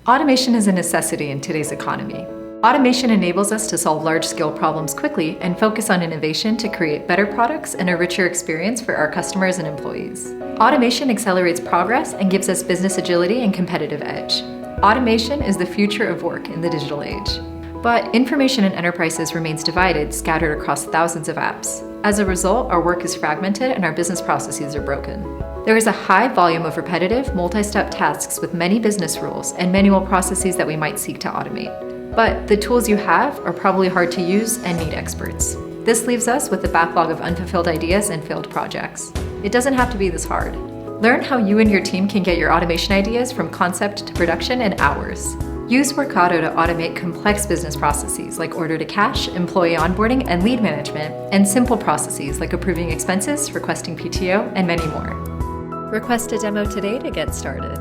Automation is a necessity in today's economy. Automation enables us to solve large-scale problems quickly and focus on innovation to create better products and a richer experience for our customers and employees. Automation accelerates progress and gives us business agility and competitive edge. Automation is the future of work in the digital age. But information in enterprises remains divided, scattered across thousands of apps. As a result, our work is fragmented and our business processes are broken. There is a high volume of repetitive, multi-step tasks with many business rules and manual processes that we might seek to automate. But the tools you have are probably hard to use and need experts. This leaves us with a backlog of unfulfilled ideas and failed projects. It doesn't have to be this hard. Learn how you and your team can get your automation ideas from concept to production in hours. Use Workato to automate complex business processes like order to cash, employee onboarding, and lead management, and simple processes like approving expenses, requesting PTO, and many more. Request a demo today to get started.